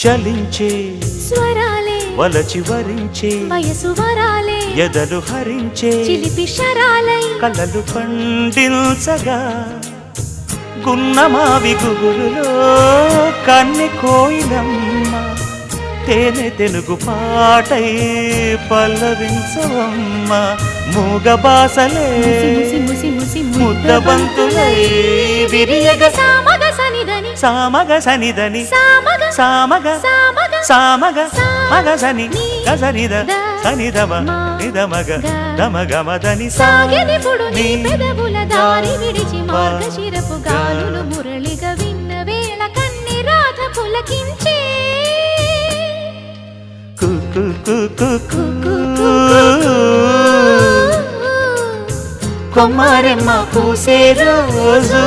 చలించే స్వరాలే వలచి వరించే వయసు వరాలే ఎదలు హరించే చిలిపి శరాలై కలలు పండించగా గున్నమావి గుగురులో కన్నె కోయిలమ్మ తేనె తెలుగు పాటై పల్లవించవమ్మ మూగ బాసలే ముద్దబంతులై విరియగ సామగ సనిదని సామగ సనిదని సామగ సామగ సామగ సామగ మగ సని గసనిద సనిదమ నిదమగ దమగమదని సాగెనిపుడు నీ పెదవుల దారి విడిచి మార్గశిరపు గాలులు మురళిగా విన్న వేళ కన్ని రాధ పులకించే కొమ్మారెమ్మ పూసే రోజు